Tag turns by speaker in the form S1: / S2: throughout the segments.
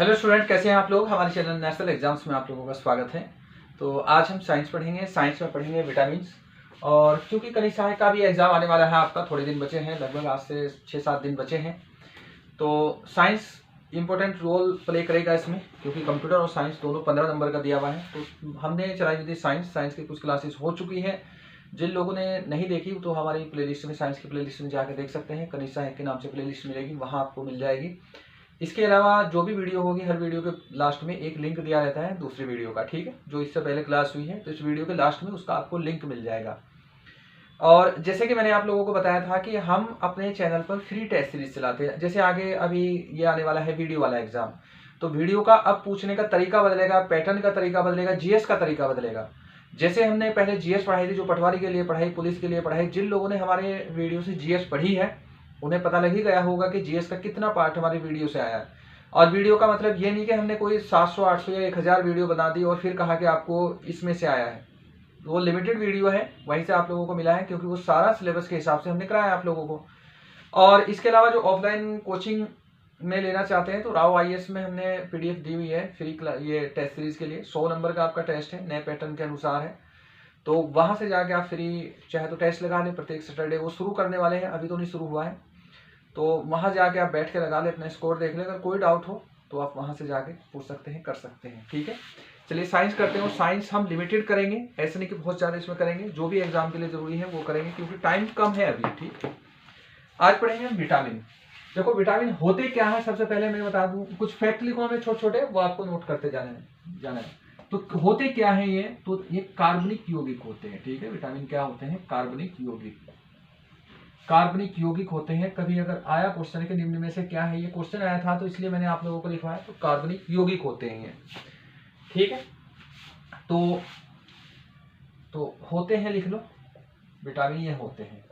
S1: Hello student, कैसे हैं आप लोग। हमारे चैनल नेशनल एग्जाम्स में आप लोगों का स्वागत है। तो आज हम साइंस पढ़ेंगे। साइंस में पढ़ेंगे विटामिन्स। और क्योंकि कनिष्ठ सहायक का भी एग्जाम आने वाला है आपका, थोड़े दिन बचे हैं, लगभग आज से 6-7 दिन बचे हैं। तो साइंस इंपॉर्टेंट रोल प्ले करेगा इसमें, क्योंकि कंप्यूटर और साइंस दोनों 15 नंबर का दिया हुआ है। तो हमने चलाई हुई थी साइंस की कुछ क्लासेस हो चुकी है। जिन लोगों ने नहीं देखी तो हमारी प्लेलिस्ट में, साइंस की प्लेलिस्ट में जाकर देख सकते हैं। कनिष्ठ सहायक के नाम से प्लेलिस्ट मिलेगी, वहाँ आपको मिल जाएगी। इसके अलावा जो भी वीडियो होगी, हर वीडियो के लास्ट में एक लिंक दिया रहता है दूसरी वीडियो का, ठीक है। जो इससे पहले क्लास हुई है तो इस वीडियो के लास्ट में उसका आपको लिंक मिल जाएगा। और जैसे कि मैंने आप लोगों को बताया था कि हम अपने चैनल पर फ्री टेस्ट सीरीज चलाते हैं। जैसे आगे अभी ये आने वाला है वीडियो वाला एग्जाम, तो वीडियो का अब पूछने का तरीका बदलेगा, पैटर्न का तरीका बदलेगा, जीएस का तरीका बदलेगा। जैसे हमने पहले जीएस पढ़ाई थी, जो पटवारी के लिए पढ़ाई, पुलिस के लिए पढ़ाई। जिन लोगों ने हमारे वीडियो से जीएस पढ़ी है उन्हें पता लग ही गया होगा कि जीएस का कितना पार्ट हमारी वीडियो से आया है। और वीडियो का मतलब ये नहीं कि हमने कोई 700, 800 या 1000 वीडियो बना दी और फिर कहा कि आपको इसमें से आया है। वो लिमिटेड वीडियो है, वहीं से आप लोगों को मिला है, क्योंकि वो सारा सिलेबस के हिसाब से हमने कराया आप लोगों को। और इसके अलावा जो ऑफलाइन कोचिंग में लेना चाहते हैं तो राव आईएएस में हमने पीडीएफ दी हुई है फ्री, ये टेस्ट सीरीज के लिए 100 नंबर का आपका टेस्ट है, नए पैटर्न के अनुसार है। तो वहां से जाके आप फ्री चाहे तो टेस्ट लगा लें प्रत्येक सैटरडे। वो शुरू करने वाले हैं, अभी तो नहीं शुरू हुआ है। तो वहां जाके आप बैठ के लगा ले, अपना स्कोर देख ले। अगर कोई डाउट हो तो आप वहां से जाके पूछ सकते हैं, कर सकते हैं, ठीक है। चलिए साइंस करते हैं। और साइंस हम लिमिटेड करेंगे, ऐसे नहीं कि बहुत ज़्यादा इसमें करेंगे। जो भी एग्जाम के लिए जरूरी है वो करेंगे, क्योंकि टाइम कम है अभी, ठीक है। आज पढ़ेंगे हम विटामिन। देखो विटामिन होते क्या है, सबसे पहले मैं बता दूं, कुछ फैक्ट लिखो हमें छोटे छोटे, वो आपको नोट करते जाना है। तो होते क्या है ये, तो ये कार्बनिक यौगिक होते हैं, ठीक है। विटामिन क्या होते हैं? कार्बनिक यौगिक। कार्बनिक यौगिक होते हैं। कभी अगर आया क्वेश्चन के निम्न में से क्या है, ये क्वेश्चन आया था तो इसलिए मैंने आप लोगों को लिखवाया। तो कार्बनिक यौगिक होते हैं ये, ठीक है। तो होते हैं लिख लो, विटामिन ये होते हैं।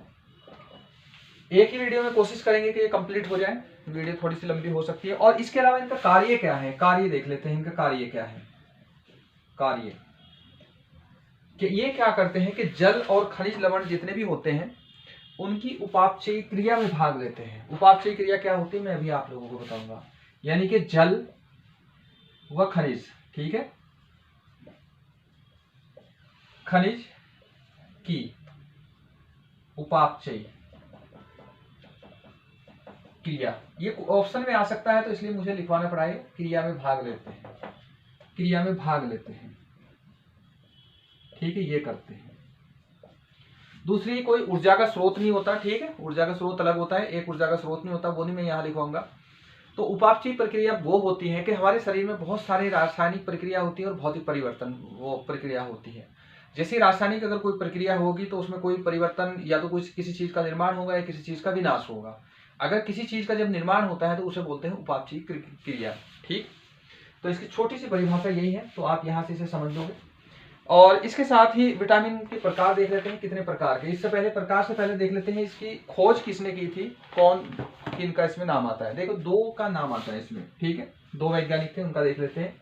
S1: एक ही वीडियो में कोशिश करेंगे कि ये कंप्लीट हो जाए, वीडियो थोड़ी सी लंबी हो सकती है। और इसके अलावा इनका कार्य क्या है, कार्य देख लेते हैं। इनका कार्य क्या है? कार्य कि ये क्या करते हैं कि जल और खनिज लवण जितने भी होते हैं उनकी उपापचयी क्रिया में भाग लेते हैं। उपापचयी क्रिया क्या होती है मैं अभी आप लोगों को बताऊंगा। यानी कि जल व खनिज, ठीक है, खनिज की उपापचयी क्रिया, ये ऑप्शन में आ सकता है तो इसलिए मुझे लिखवाना पड़ा है। क्रिया में भाग लेते हैं, क्रिया में भाग लेते हैं, ठीक है, ये करते हैं। दूसरी, कोई ऊर्जा का स्रोत नहीं होता, ठीक है। ऊर्जा का स्रोत अलग होता है, एक ऊर्जा का स्रोत नहीं होता, वो नहीं मैं यहाँ लिखवाऊंगा। तो उपापचयी प्रक्रिया वो होती है कि हमारे शरीर में बहुत सारी रासायनिक प्रक्रिया होती है और भौतिक परिवर्तन वो प्रक्रिया होती है। जैसे रासायनिक अगर कोई प्रक्रिया होगी तो उसमें कोई परिवर्तन, या तो कुछ किसी चीज का निर्माण होगा या किसी चीज का विनाश होगा। अगर किसी चीज का जब निर्माण होता है तो उसे बोलते हैं उपापचयी क्रिया, ठीक। तो इसकी छोटी सी परिभाषा यही है, तो आप यहाँ से इसे समझ लोगे। और इसके साथ ही विटामिन के प्रकार देख लेते हैं, कितने प्रकार के। इससे पहले प्रकार से पहले देख लेते हैं इसकी खोज किसने की थी, कौन किनका इसमें नाम आता है। देखो 2 का नाम आता है इसमें, ठीक है। 2 वैज्ञानिक थे, उनका देख लेते हैं।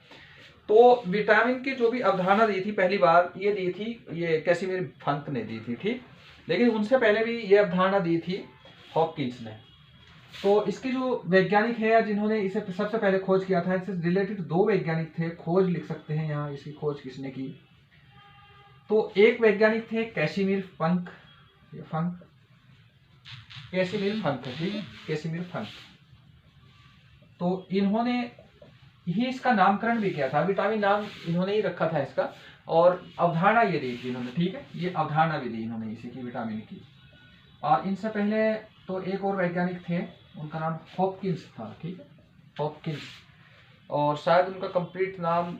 S1: तो विटामिन की जो भी अवधारणा दी थी पहली बार, ये दी थी ये कैसिमिर फंक ने दी थी, ठीक। लेकिन उनसे पहले भी ये अवधारणा दी थी हॉपकिंस ने। तो इसके जो वैज्ञानिक है जिन्होंने इसे सबसे पहले खोज किया था, इससे रिलेटेड 2 वैज्ञानिक थे। खोज लिख सकते हैं यहाँ, इसकी खोज किसने की। तो एक वैज्ञानिक थे कैसिमिर फंक, कैसिमिर फंक, ठीक है, कैसिमिर फंक। तो इन्होंने ही इसका नामकरण भी किया था, विटामिन नाम इन्होंने ही रखा था इसका। और अवधारणा ये दी थी इन्होंने, ठीक है, ये अवधारणा भी दी इन्होंने इसी की, विटामिन की। और इनसे पहले तो एक और वैज्ञानिक थे, उनका नाम हॉपकिंस था, ठीक है, हॉपकिंस। और शायद उनका कंप्लीट नाम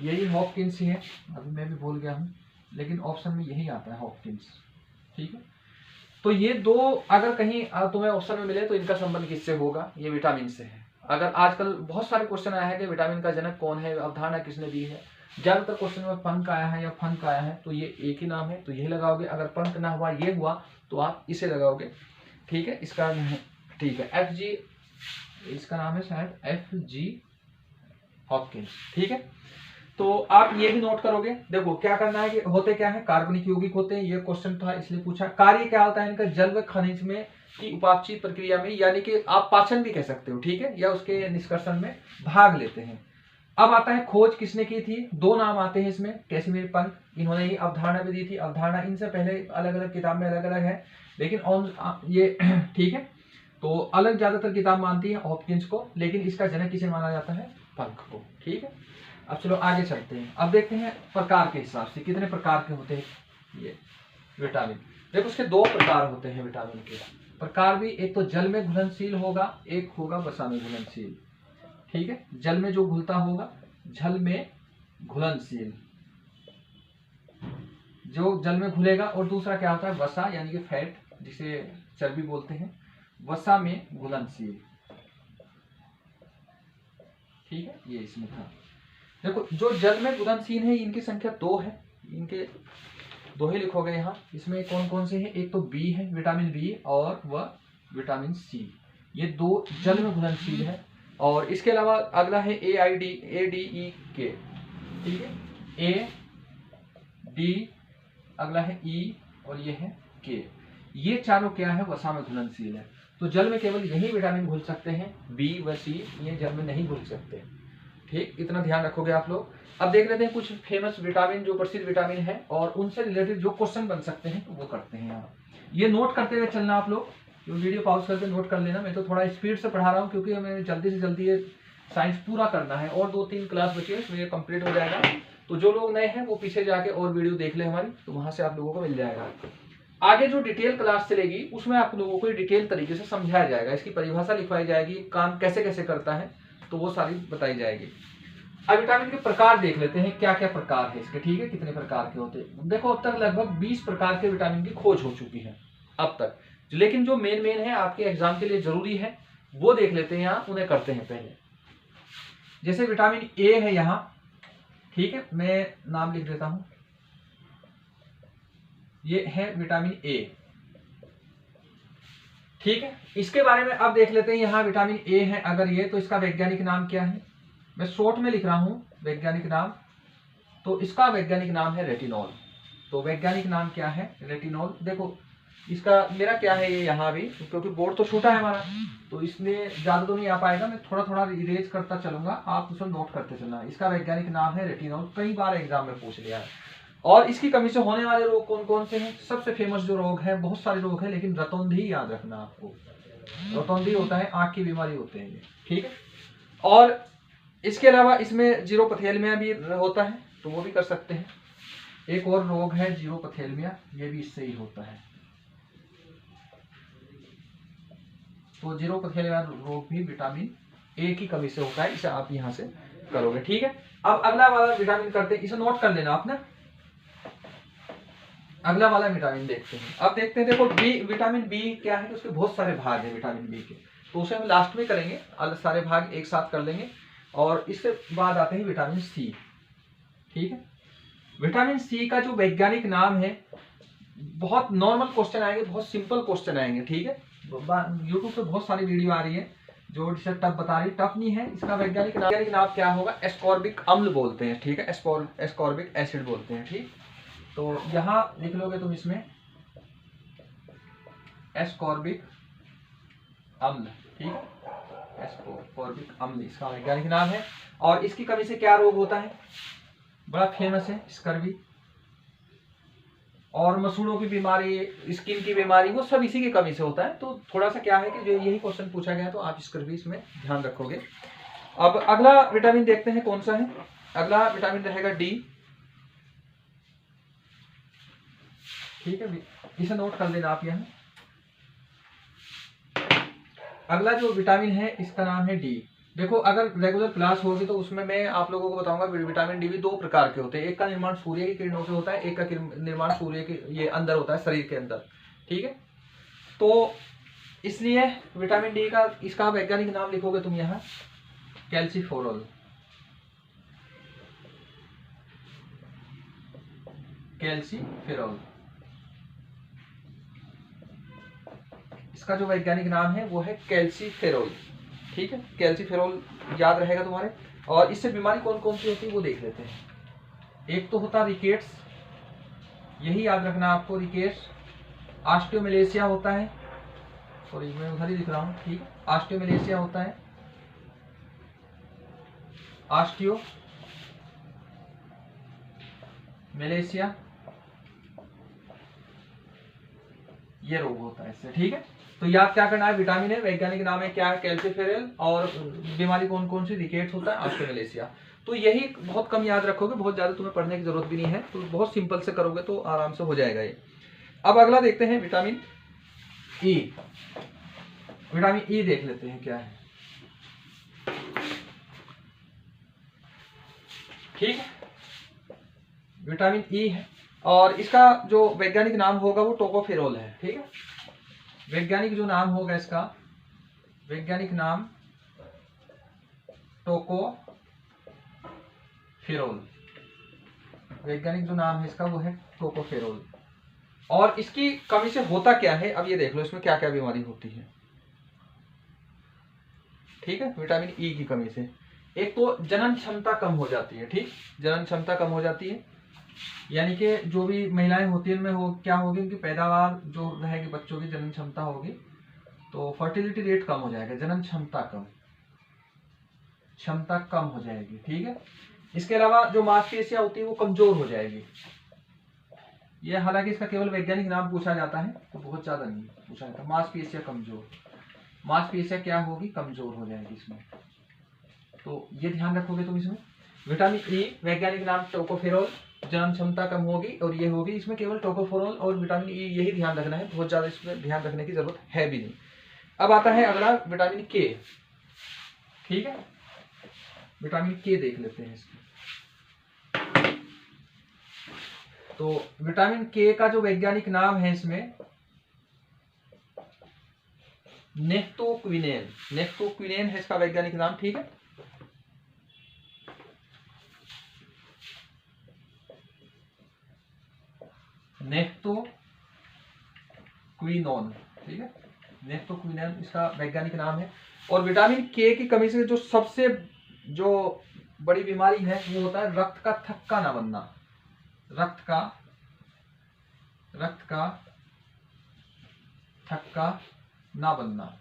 S1: यही हॉपकिंस ही है, अभी मैं भी भूल गया हूँ, लेकिन ऑप्शन में यही आता है हॉपकिंस, ठीक है। तो ये 2 अगर कहीं तुम्हें ऑप्शन में मिले तो इनका संबंध किससे होगा, ये विटामिन से है। अगर आजकल बहुत सारे क्वेश्चन आया है कि विटामिन का जनक कौन है, अवधारणा किसने दी है, ज्यादातर क्वेश्चन में पंख आया है या फंक आया है, तो ये एक ही नाम है तो यही लगाओगे। अगर पंख ना हुआ, ये हुआ, तो आप इसे लगाओगे, ठीक है। इसका ठीक है FG, इसका नाम है शायद FG हॉपकिंस, ठीक है। तो आप ये भी नोट करोगे। देखो क्या करना है कि होते क्या है, कार्बनिक यौगिक होते हैं, ये क्वेश्चन था इसलिए पूछा। कार्य क्या होता है इनका, जल व खनिज में की उपापचय प्रक्रिया में, यानी कि आप पाचन भी कह सकते हो, ठीक है, या उसके निष्कर्षण में भाग लेते हैं। अब आता है खोज किसने की थी। दो नाम आते हैं इसमें, कैसिमिर पंत, इन्होंने ही अवधारणा भी दी थी। अवधारणा इनसे पहले अलग अलग किताब में अलग अलग है, लेकिन ये ठीक है, तो अलग ज्यादातर किताब मानती है हॉपकिंस को, लेकिन इसका जनक किसे माना जाता है, पंख को, ठीक है। अब चलो आगे चलते हैं। अब देखते हैं प्रकार के हिसाब से कितने प्रकार के होते हैं ये विटामिन। देखो उसके दो प्रकार होते हैं विटामिन के प्रकार भी, एक तो जल में घुलनशील होगा, एक होगा वसा में घुलनशील, ठीक है। जल में जो घुलता होगा, जल में घुलनशील, जो जल में घुलेगा, और दूसरा क्या होता है वसा, यानी कि फैट, जिसे चर्बी बोलते हैं, वसा में घुलनशील, ठीक है। ये इसमें था। देखो जो जल में घुलनशील है इनकी संख्या 2 है, इनके 2 ही लिखोगे यहाँ। इसमें कौन कौन से हैं, एक तो बी है, विटामिन बी, और वह विटामिन सी, ये 2 जल में घुलनशील है। और इसके अलावा अगला है ADE के, ठीक है, ए डी, अगला है ई, और ये है के। ये चारों क्या है, वसा में घुलनशील है। तो जल में केवल यही विटामिन घुल सकते हैं, बी व सी, ये जल में नहीं घुल सकते, ठीक। इतना ध्यान रखोगे आप लोग। अब देख लेते हैं कुछ फेमस विटामिन, जो प्रसिद्ध विटामिन है, और उनसे रिलेटेड जो क्वेश्चन बन सकते हैं वो करते हैं यहाँ। ये नोट करते हुए चलना आप लोग, वीडियो पॉज करके नोट कर लेना। मैं तो थोड़ा स्पीड से पढ़ा रहा हूँ, क्योंकि हमें जल्दी से जल्दी ये साइंस पूरा करना है, और 2-3 क्लास बची है, इसमें कंप्लीट हो जाएगा। तो जो लोग नए हैं वो पीछे जाके और वीडियो देख ले हमारी, तो वहां से आप लोगों को मिल जाएगा। आगे जो डिटेल क्लास चलेगी उसमें आप लोगों को डिटेल तरीके से समझाया जाएगा, इसकी परिभाषा लिखवाई जाएगी, काम कैसे कैसे करता है, तो वो सारी बताई जाएगी। अब विटामिन के प्रकार देख लेते हैं, क्या क्या प्रकार है इसके, ठीक है, कितने प्रकार के होते हैं। देखो अब तक लगभग 20 प्रकार के विटामिन की खोज हो चुकी है अब तक, लेकिन जो मेन है आपके एग्जाम के लिए जरूरी है वो देख लेते हैं यहाँ, उन्हें करते हैं पहले। जैसे विटामिन ए है यहाँ, ठीक है, मैं नाम लिख देता हूं, ये है विटामिन ए, ठीक है। इसके बारे में अब देख लेते हैं, यहाँ विटामिन ए है अगर ये, तो इसका वैज्ञानिक नाम क्या है, मैं शॉर्ट में लिख रहा हूं वैज्ञानिक नाम। तो इसका वैज्ञानिक नाम है रेटिनॉल। तो वैज्ञानिक नाम क्या है, रेटिनॉल। देखो इसका मेरा क्या है ये यहाँ भी, क्योंकि बोर्ड तो छोटा है हमारा, तो इसमें ज्यादा तो नहीं आ पाएगा, मैं थोड़ा थोड़ा इरेज करता चलूंगा, आप उसमें नोट करते चलना। इसका वैज्ञानिक नाम है रेटिनॉल, कई बार एग्जाम में पूछ लिया है। और इसकी कमी से होने वाले रोग कौन कौन से हैं, सबसे फेमस जो रोग है, बहुत सारे रोग हैं, लेकिन रतौंधी याद रखना आपको। रतौंधी होता है, आंख की बीमारी होते हैं ये, ठीक है। और इसके अलावा इसमें जीरोपथेलमिया भी होता है, तो वो भी कर सकते हैं। एक और रोग है जीरोपथेलमिया, ये भी इससे ही होता है। तो जीरोपथेलमिया रोग भी विटामिन ए की कमी से होता है, इसे आप यहां से करोगे, ठीक है। अब अगला वाला विटामिन करते हैं, इसे नोट कर लेना आपने। अगला वाला विटामिन देखते हैं। अब देखते हैं, देखो बी, विटामिन बी क्या है, तो उसके बहुत सारे भाग हैं विटामिन बी के, तो उसे हम लास्ट में करेंगे, सारे भाग एक साथ कर लेंगे। और इसके बाद आते हैं विटामिन सी, ठीक है। विटामिन सी का जो वैज्ञानिक नाम है, बहुत नॉर्मल क्वेश्चन आएंगे, बहुत सिंपल क्वेश्चन आएंगे, ठीक है। यूट्यूब पे बहुत सारी वीडियो आ रही है जो इसे टफ बता रही, टफ नहीं है। इसका वैज्ञानिक नाम क्या होगा, एस्कॉर्बिक अम्ल बोलते हैं, ठीक है, एस्कॉर्बिक एसिड बोलते हैं, ठीक। तो यहां लिख लोगे तुम इसमें एस्कॉर्बिक अम्ल, ठीक है, एस्कॉर्बिक अम्ल इसका वैज्ञानिक नाम है। और इसकी कमी से क्या रोग होता है, बड़ा फेमस है स्कर्वी, और मसूड़ों की बीमारी, स्किन की बीमारी, वो सब इसी की कमी से होता है। तो थोड़ा सा क्या है कि जो यही क्वेश्चन पूछा गया है, तो आप स्कर्वी इसमें ध्यान रखोगे। अब अगला विटामिन देखते हैं कौन सा है। अगला विटामिन रहेगा डी, ठीक है, इसे नोट कर लेना आप यहाँ। अगला जो विटामिन है इसका नाम है डी। देखो अगर रेगुलर क्लास होगी तो उसमें मैं आप लोगों को बताऊंगा विटामिन डी भी 2 प्रकार के होते हैं। एक का निर्माण सूर्य की किरणों से होता है, एक का निर्माण सूर्य के ये अंदर होता है, शरीर के अंदर, ठीक है। तो इसलिए विटामिन डी का इसका वैज्ञानिक नाम लिखोगे तुम यहाँ, कैल्सीफेरॉल, कैल्सीफेरॉल। इसका जो वैज्ञानिक नाम है वो है कैल्सीफेरॉल, ठीक है, कैल्सीफेरॉल याद रहेगा तुम्हारे। और इससे बीमारी कौन कौन सी होती है वो देख लेते हैं। एक तो होता रिकेट्स, यही याद रखना आपको, रिकेट्स। ऑस्टियोमलेशिया होता है, सॉरी मैं उधर ही लिख रहा हूँ, ठीक है। ऑस्टियोमेलेशिया होता है, ऑस्टियोमेलेशिया ये रोग होता है इससे, ठीक है। तो याद क्या करना है, विटामिन है, वैज्ञानिक नाम है क्या है, कैल्सीफेरल, और बीमारी कौन कौन सी, रिकेट्स होता है, ऑस्टियोमेलेशिया। तो यही बहुत कम याद रखोगे, बहुत ज्यादा तुम्हें पढ़ने की जरूरत भी नहीं है, तो बहुत सिंपल से करोगे तो आराम से हो जाएगा ये। अब अगला देखते हैं विटामिन ई। विटामिन ई देख लेते हैं क्या है, ठीक है। विटामिन ई है और इसका जो वैज्ञानिक नाम होगा वो टोकोफेरोल है, ठीक है। वैज्ञानिक जो नाम होगा इसका, वैज्ञानिक नाम टोकोफेरोल, वैज्ञानिक जो नाम है इसका वो है टोकोफेरोल। और इसकी कमी से होता क्या है, अब ये देख लो इसमें क्या क्या बीमारी होती है, ठीक है। विटामिन ई की कमी से एक तो जनन क्षमता कम हो जाती है, ठीक, जनन क्षमता कम हो जाती है, यानी कि जो भी महिलाएं होती हैं उनमें हो क्या होगी, उनकी पैदावार जो रहेगी, बच्चों की जनन क्षमता होगी, तो फर्टिलिटी रेट कम हो जाएगा, जनन क्षमता कम हो जाएगी, ठीक है। इसके अलावा जो मांसपेशियां होती है वो कमजोर हो जाएगी। ये हालांकि इसका केवल वैज्ञानिक नाम पूछा जाता है, तो बहुत ज्यादा नहीं पूछा जाता। मांसपेशियां कमजोर, मांसपेशियां क्या होगी, कमजोर हो जाएगी इसमें, तो ये ध्यान रखोगे तुम इसमें। विटामिन ई वैज्ञानिक नाम टोकोफेरोल, जनन क्षमता कम होगी और ये होगी, इसमें केवल टोकोफेरोल और विटामिन ई यही ध्यान रखना है, बहुत ज्यादा इसमें ध्यान रखने की जरूरत है भी नहीं। अब आता है अगला विटामिन के, ठीक है। विटामिन के देख लेते हैं इसमें। तो विटामिन के का जो वैज्ञानिक नाम है इसमें नेफ्टोक्विनेन, नेफ्टोक्विनेन है इसका वैज्ञानिक नाम, ठीक है। नेफ्टोक्विनोन, ठीक है, नेफ्टोक्विनोन इसका वैज्ञानिक नाम है। और विटामिन के की कमी से जो सबसे जो बड़ी बीमारी है वो होता है रक्त का थक्का ना बनना, रक्त का थक्का ना बनना।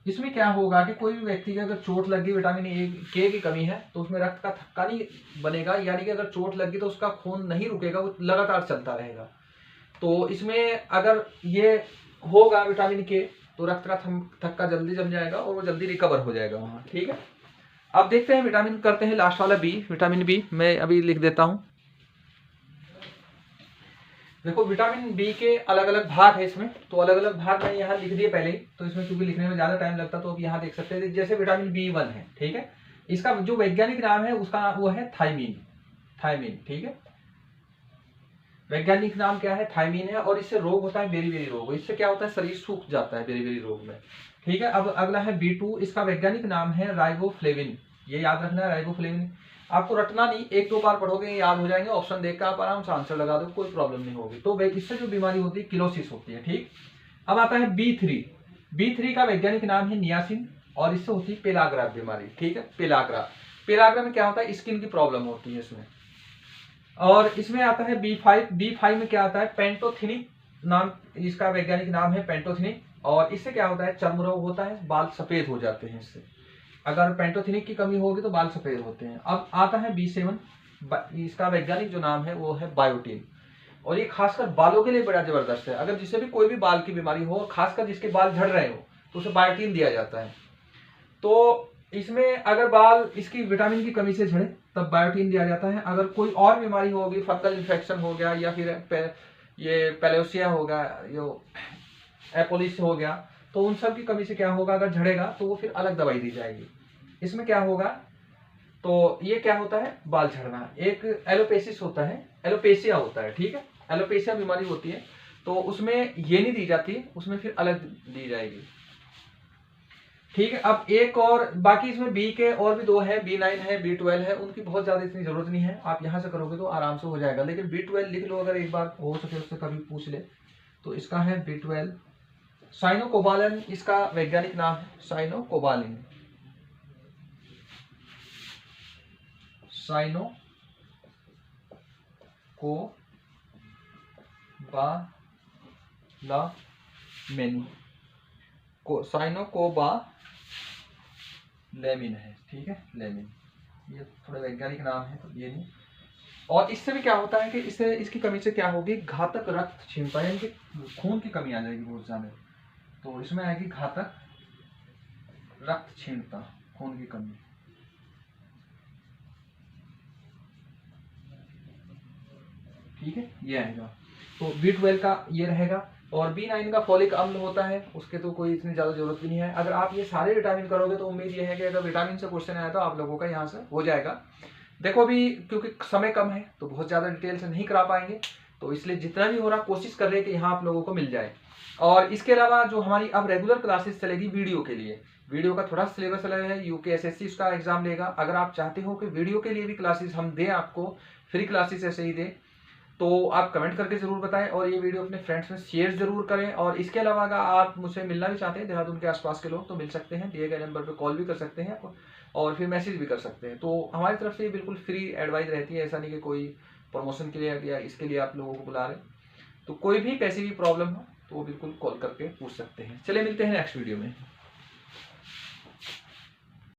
S1: इसमें क्या होगा कि कोई भी व्यक्ति की अगर चोट लगी, विटामिन ए के की कमी है, तो उसमें रक्त का थक्का नहीं बनेगा, यानी कि अगर चोट लगी तो उसका खून नहीं रुकेगा, वो लगातार चलता रहेगा। तो इसमें अगर ये होगा विटामिन के, तो रक्त का थक्का जल्दी जम जाएगा और वो जल्दी रिकवर हो जाएगा वहां, ठीक है। अब देखते हैं विटामिन, करते हैं लास्ट वाला बी, विटामिन बी मैं अभी लिख देता हूं। देखो विटामिन बी के अलग अलग भाग है इसमें, तो अलग अलग भाग मैंने यहाँ लिख दिए पहले ही, तो इसमें क्योंकि लिखने में ज्यादा टाइम लगता, तो अब यहाँ देख सकते हैं। जैसे विटामिन बी1 है, ठीक है, इसका जो वैज्ञानिक नाम है उसका वो है थायमीन, थायमीन, ठीक है। वैज्ञानिक नाम क्या है, थायमीन है। और इससे रोग होता है बेरी-बेरी रोग, इससे क्या होता है, शरीर सूख जाता है बेरी-बेरी रोग में, ठीक है। अब अगला है बी2, इसका वैज्ञानिक नाम है राइबोफ्लेविन, ये याद रखना है, राइबोफ्लेविन। आपको रटना नहीं, एक दो बार पढ़ोगे याद हो जाएंगे, ऑप्शन देखकर आप आराम से आंसर लगा दो, कोई प्रॉब्लम नहीं होगी। तो इससे जो बीमारी होती है किलोसिस होती है, ठीक। अब आता है बी3, बी3 का वैज्ञानिक नाम है नियासिन, और इससे होती है पेलाग्रा बीमारी, ठीक है, पेलाग्रा। पेलाग्रा में क्या होता है, स्किन की प्रॉब्लम होती है इसमें। और इसमें आता है बी5, बी5 में क्या आता है, पेंटोथिनिक नाम, इसका वैज्ञानिक नाम है पेंटोथिनिक। और इससे क्या होता है, चर्म रोग होता है, बाल सफेद हो जाते हैं इससे, अगर पेंटोथिनिक की कमी होगी तो बाल सफेद होते हैं। अब आता है बी7, इसका वैज्ञानिक जो नाम है वो है बायोटीन, और ये खासकर बालों के लिए बड़ा जबरदस्त है। अगर जिसे भी कोई भी बाल की बीमारी हो, खासकर जिसके बाल झड़ रहे हो, तो उसे बायोटीन दिया जाता है। तो इसमें अगर बाल इसकी विटामिन की कमी से झड़े तब बायोटीन दिया जाता है। अगर कोई और बीमारी होगी, फंगल इन्फेक्शन हो गया, या फिर ये पेलोसिया हो गया, जो एपोलिस हो गया, तो उन सब की कमी से क्या होगा, अगर झड़ेगा तो वो फिर अलग दवाई दी जाएगी। इसमें क्या होगा, तो ये क्या होता है, बाल झड़ना। एक एलोपेसिस होता है, एलोपेशिया होता है, ठीक है, एलोपेशिया बीमारी होती है, तो उसमें ये नहीं दी जाती, उसमें फिर अलग दी जाएगी, ठीक है। अब एक और बाकी इसमें बी के और भी दो है, बी9 है, बी12 है, उनकी बहुत ज्यादा इतनी जरूरत नहीं है, आप यहां से करोगे तो आराम से हो जाएगा। लेकिन बी12 लिख लो, अगर एक बार हो सके उससे कभी पूछ ले, तो इसका है बी12। साइनोकोबालिन इसका वैज्ञानिक नाम है, साइनोकोबालिन, साइनो को बा ला मेनी साइनोकोबालेमिन है, ठीक है, लेमिन, ये थोड़े वैज्ञानिक नाम है तो ये नहीं। और इससे भी क्या होता है कि इससे इसकी कमी से क्या होगी, घातक रक्त क्षीणता, यानी कि खून की कमी आ जाएगी बहुत ज्यादा। तो इसमें आएगी घातक रक्त क्षीणता, खून की कमी, ठीक है, ये आएगा। तो B12 का ये रहेगा। और B9 का फॉलिक अम्ल होता है, उसके तो कोई इतनी ज्यादा जरूरत भी नहीं है। अगर आप ये सारे विटामिन करोगे तो उम्मीद ये है कि अगर विटामिन से क्वेश्चन आया तो आप लोगों का यहाँ से हो जाएगा। देखो अभी क्योंकि समय कम है तो बहुत ज्यादा डिटेल से नहीं करा पाएंगे, तो इसलिए जितना भी हो रहा कोशिश कर रहे हैं कि यहाँ आप लोगों को मिल जाए। और इसके अलावा जो हमारी अब रेगुलर क्लासेस चलेगी वीडियो के लिए, वीडियो का थोड़ा सिलेबस अलग है, UPSSC उसका एग्जाम लेगा। अगर आप चाहते हो कि वीडियो के लिए भी क्लासेस हम दें, आपको फ्री क्लासेस ऐसे ही दें, तो आप कमेंट करके जरूर बताएं और ये वीडियो अपने फ्रेंड्स में शेयर जरूर करें। और इसके अलावा अगर आप मुझसे मिलना भी चाहते हैं, देहरादून के आसपास के लोग, तो मिल सकते हैं, दिए गए नंबर पर कॉल भी कर सकते हैं और फिर मैसेज भी कर सकते हैं। तो हमारी तरफ से बिल्कुल फ्री एडवाइस रहती है, ऐसा नहीं कि कोई प्रमोशन के लिए या इसके लिए आप लोगों को बुला रहे। तो कोई भी कैसी भी प्रॉब्लम हो तो वो बिल्कुल कॉल करके पूछ सकते हैं। चलिए मिलते हैं नेक्स्ट वीडियो में।